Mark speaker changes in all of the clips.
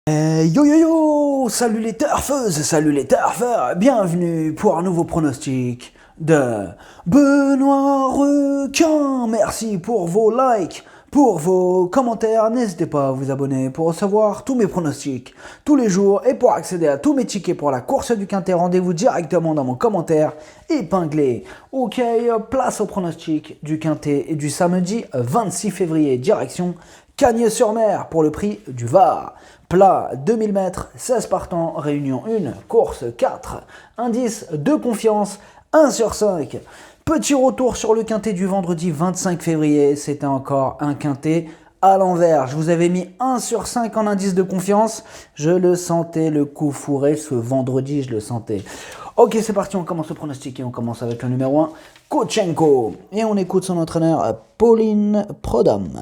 Speaker 1: Yo yo yo, salut les turfeuses, salut les turfeurs, bienvenue pour un nouveau pronostic de Benoît Requin. Merci pour vos likes, pour vos commentaires, n'hésitez pas à vous abonner pour recevoir tous mes pronostics tous les jours et pour accéder à tous mes tickets pour la course du Quintet, rendez-vous directement dans mon commentaire épinglé. Ok, place au pronostic du Quintet et du samedi 26 février, direction Cagnes-sur-Mer pour le prix du Var. Plat 2000 mètres, 16 partants, réunion 1, course 4, indice de confiance 1 sur 5. Petit retour sur le Quintet du vendredi 25 février, c'était encore un Quintet à l'envers. Je vous avais mis 1 sur 5 en indice de confiance, je le sentais, le coup fourré ce vendredi, je le sentais. Ok, c'est parti, on commence le pronostic et on commence avec le numéro 1, Kotchenko. Et on écoute son entraîneur, Pauline Prodhomme.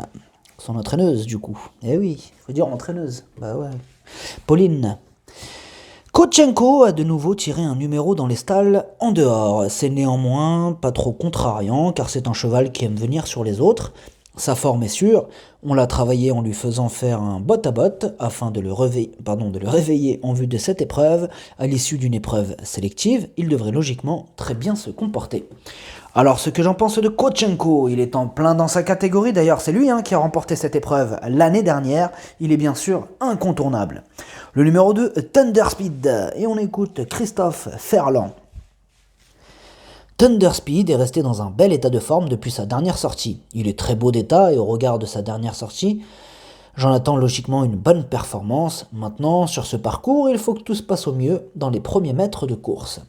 Speaker 1: Son entraîneuse, du coup. Eh oui, faut dire entraîneuse. Bah ouais. Pauline. Kotchenko a de nouveau tiré un numéro dans les stalles en dehors. C'est néanmoins pas trop contrariant, car c'est un cheval qui aime venir sur les autres. Sa forme est sûre. On l'a travaillé en lui faisant faire un botte-à-botte afin de le réveiller en vue de cette épreuve. À l'issue d'une épreuve sélective, il devrait logiquement très bien se comporter. Alors, ce que j'en pense de Kotchenko, il est en plein dans sa catégorie, d'ailleurs c'est lui qui a remporté cette épreuve l'année dernière, il est bien sûr incontournable. Le numéro 2, Thunderspeed, et on écoute Christophe Ferland. Thunderspeed est resté dans un bel état de forme depuis sa dernière sortie. Il est très beau d'état et au regard de sa dernière sortie, j'en attends logiquement une bonne performance. Maintenant, sur ce parcours, il faut que tout se passe au mieux dans les premiers mètres de course.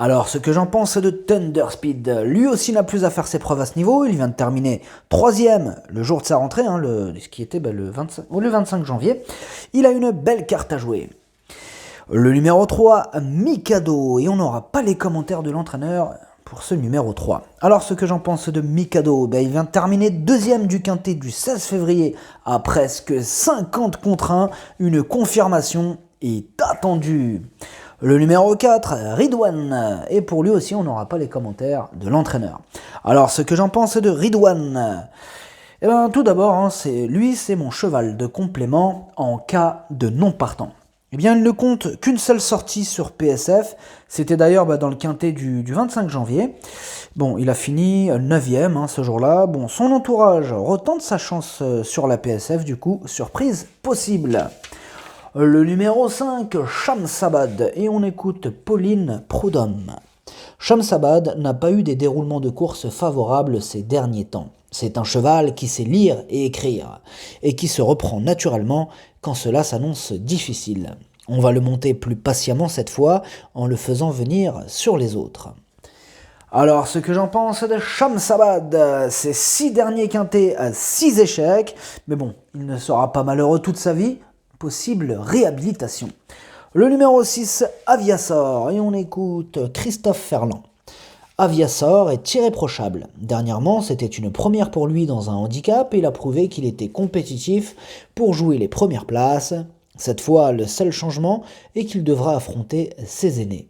Speaker 1: Alors, ce que j'en pense de Thunderspeed, lui aussi n'a plus à faire ses preuves à ce niveau, il vient de terminer 3ème le jour de sa rentrée, ce qui était le 25 janvier. Il a une belle carte à jouer. Le numéro 3, Mikado, et on n'aura pas les commentaires de l'entraîneur pour ce numéro 3. Alors, ce que j'en pense de Mikado, il vient de terminer 2ème du Quintet du 16 février à presque 50 contre 1, une confirmation est attendue. Le numéro 4, Ridwan, et pour lui aussi on n'aura pas les commentaires de l'entraîneur. Alors ce que j'en pense de Ridwan, tout d'abord, c'est mon cheval de complément en cas de non partant. Il ne compte qu'une seule sortie sur PSF, c'était d'ailleurs dans le Quintet du 25 janvier. Bon, il a fini 9ème ce jour-là. Bon, son entourage retente sa chance sur la PSF, du coup, surprise possible. Le numéro 5, Shamsabad, et on écoute Pauline Prodhomme. Shamsabad n'a pas eu des déroulements de course favorables ces derniers temps. C'est un cheval qui sait lire et écrire, et qui se reprend naturellement quand cela s'annonce difficile. On va le monter plus patiemment cette fois, en le faisant venir sur les autres. Alors, ce que j'en pense de Shamsabad, c'est 6 derniers quintets à 6 échecs, mais bon, il ne sera pas malheureux toute sa vie, possible réhabilitation. Le numéro 6, Aviasor, et on écoute Christophe Ferland. Aviasor est irréprochable. Dernièrement, c'était une première pour lui dans un handicap et il a prouvé qu'il était compétitif pour jouer les premières places. Cette fois, le seul changement est qu'il devra affronter ses aînés.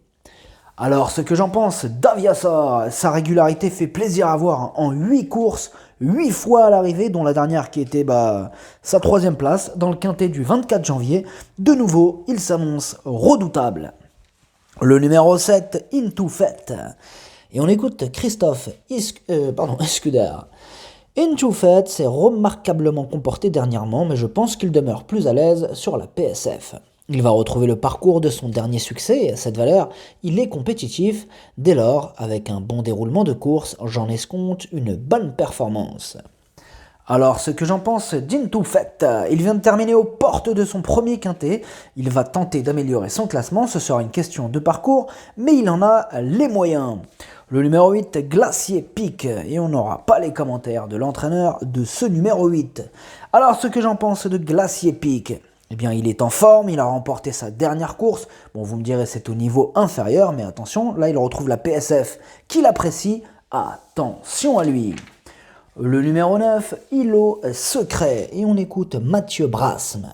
Speaker 1: Alors, ce que j'en pense d'Aviasor, sa régularité fait plaisir à voir en 8 courses, 8 fois à l'arrivée, dont la dernière qui était sa 3ème place dans le Quintet du 24 janvier. De nouveau, il s'annonce redoutable. Le numéro 7, Into Fête. Et on écoute Christophe Escuder. Into Fête s'est remarquablement comporté dernièrement, mais je pense qu'il demeure plus à l'aise sur la PSF. Il va retrouver le parcours de son dernier succès et à cette valeur, il est compétitif. Dès lors, avec un bon déroulement de course, j'en escompte une bonne performance. Alors, ce que j'en pense d'Into Fête, il vient de terminer aux portes de son premier quintet. Il va tenter d'améliorer son classement, ce sera une question de parcours, mais il en a les moyens. Le numéro 8, Glacier Pic, et on n'aura pas les commentaires de l'entraîneur de ce numéro 8. Alors, ce que j'en pense de Glacier Pic, il est en forme, il a remporté sa dernière course. Bon, vous me direz, c'est au niveau inférieur, mais attention, là, il retrouve la PSF qu'il apprécie. Attention à lui. Le numéro 9, Îlot Secret, et on écoute Mathieu Brasme.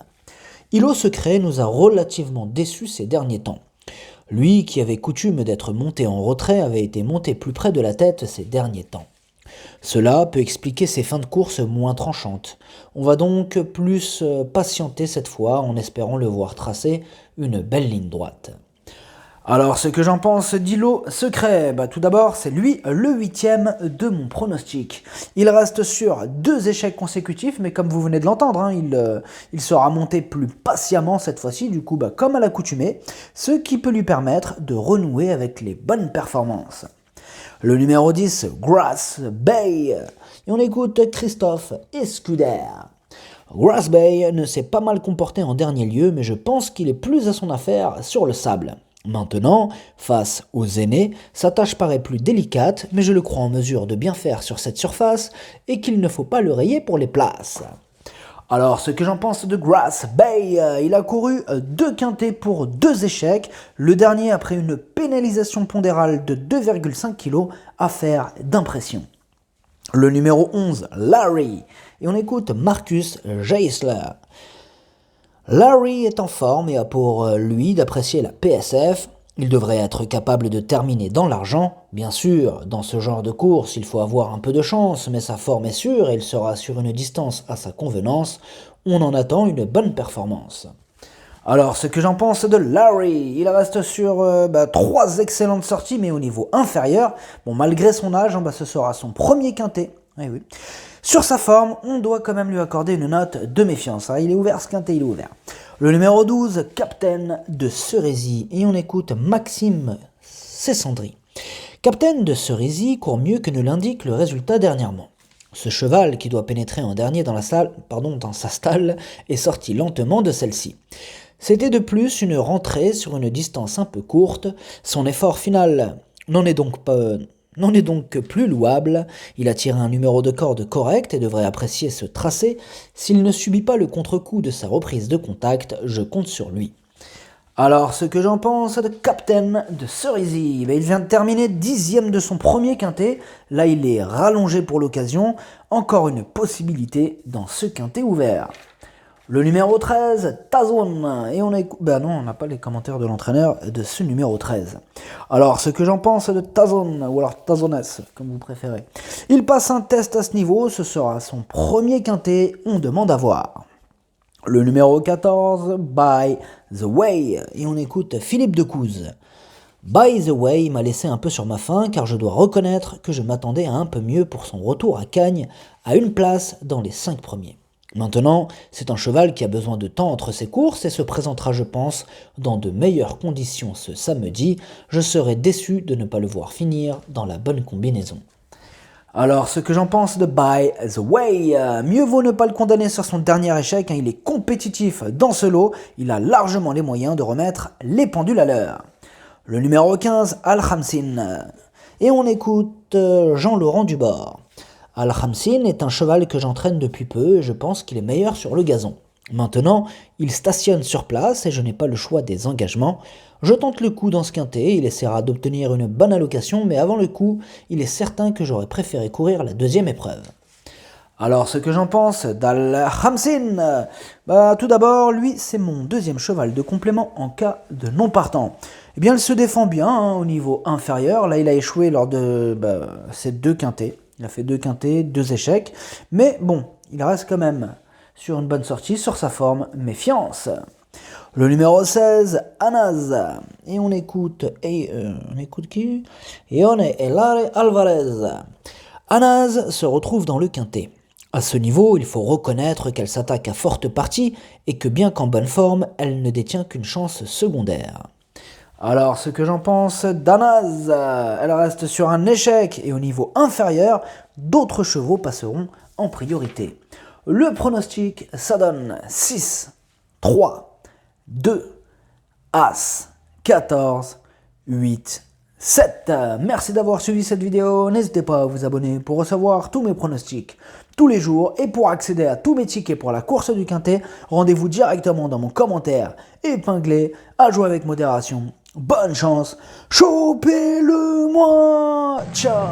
Speaker 1: Îlot Secret nous a relativement déçus ces derniers temps. Lui, qui avait coutume d'être monté en retrait, avait été monté plus près de la tête ces derniers temps. Cela peut expliquer ses fins de course moins tranchantes. On va donc plus patienter cette fois en espérant le voir tracer une belle ligne droite. Alors, ce que j'en pense d'Ilo Secret, tout d'abord, c'est lui le 8e de mon pronostic. Il reste sur 2 échecs consécutifs, mais comme vous venez de l'entendre, il sera monté plus patiemment cette fois-ci, du coup, comme à l'accoutumée, ce qui peut lui permettre de renouer avec les bonnes performances. Le numéro 10, Grass Bay, et on écoute Christophe Escuder. Grass Bay ne s'est pas mal comporté en dernier lieu, mais je pense qu'il est plus à son affaire sur le sable. Maintenant, face aux aînés, sa tâche paraît plus délicate, mais je le crois en mesure de bien faire sur cette surface et qu'il ne faut pas le rayer pour les places. Alors, ce que j'en pense de Grass Bay, il a couru 2 quintets pour 2 échecs, le dernier après une pénalisation pondérale de 2,5 kg, affaire d'impression. Le numéro 11, Larry, et on écoute Marcus Geisler. Larry est en forme et a pour lui d'apprécier la PSF. Il devrait être capable de terminer dans l'argent. Bien sûr, dans ce genre de course, il faut avoir un peu de chance, mais sa forme est sûre et il sera sur une distance à sa convenance. On en attend une bonne performance. Alors, ce que j'en pense de Larry, il reste sur 3 excellentes sorties, mais au niveau inférieur. Malgré son âge, ce sera son premier quintet. Oui. Sur sa forme, on doit quand même lui accorder une note de méfiance. Il est ouvert, ce quintet, il est ouvert. Le numéro 12, Captain de Cerisy, et on écoute Maxime Cessandry. Captain de Cerisy court mieux que ne l'indique le résultat dernièrement. Ce cheval, qui doit pénétrer en dernier dans sa stalle, est sorti lentement de celle-ci. C'était de plus une rentrée sur une distance un peu courte. Son effort final n'en est donc plus louable. Il a tiré un numéro de corde correct et devrait apprécier ce tracé. S'il ne subit pas le contre-coup de sa reprise de contact, je compte sur lui. Alors, ce que j'en pense de Captain de Cerisy, il vient de terminer 10e de son premier quintet. Là, il est rallongé pour l'occasion. Encore une possibilité dans ce quintet ouvert. Le numéro 13, Tazon, et on écoute... on n'a pas les commentaires de l'entraîneur de ce numéro 13. Alors, ce que j'en pense de Tazon, ou alors Tazones, comme vous préférez. Il passe un test à ce niveau, ce sera son premier quintet, on demande à voir. Le numéro 14, By the Way, et on écoute Philippe Decouze. By the Way m'a laissé un peu sur ma faim, car je dois reconnaître que je m'attendais à un peu mieux pour son retour à Cagnes, à une place dans les 5 premiers. Maintenant, c'est un cheval qui a besoin de temps entre ses courses et se présentera, je pense, dans de meilleures conditions ce samedi. Je serais déçu de ne pas le voir finir dans la bonne combinaison. Alors, ce que j'en pense de By the Way, mieux vaut ne pas le condamner sur son dernier échec, il est compétitif dans ce lot, il a largement les moyens de remettre les pendules à l'heure. Le numéro 15, Al-Khamsin, et on écoute Jean-Laurent Dubord. Al-Khamsin est un cheval que j'entraîne depuis peu et je pense qu'il est meilleur sur le gazon. Maintenant, il stationne sur place et je n'ai pas le choix des engagements. Je tente le coup dans ce quintet, il essaiera d'obtenir une bonne allocation, mais avant le coup, il est certain que j'aurais préféré courir la 2e épreuve. Alors, ce que j'en pense d'Al-Khamsin, tout d'abord, lui, c'est mon 2e cheval de complément en cas de non partant. Eh bien, il se défend bien au niveau inférieur. Là, il a échoué lors de ces 2 quintets. Il a fait 2 quintets, 2 échecs, mais il reste quand même sur une bonne sortie, sur sa forme, méfiance. Le numéro 16, Anaz, et on écoute qui ? Et on est Elare Alvarez. Anaz se retrouve dans le quintet. À ce niveau, il faut reconnaître qu'elle s'attaque à forte partie et que bien qu'en bonne forme, elle ne détient qu'une chance secondaire. Alors, ce que j'en pense d'Anaz, elle reste sur un échec et au niveau inférieur, d'autres chevaux passeront en priorité. Le pronostic, ça donne 6, 3, 2, As, 14, 8, 7. Merci d'avoir suivi cette vidéo. N'hésitez pas à vous abonner pour recevoir tous mes pronostics tous les jours. Et pour accéder à tous mes tickets pour la course du Quintet, rendez-vous directement dans mon commentaire épinglé. À jouer avec modération. Bonne chance. Chopez-le-moi. Ciao.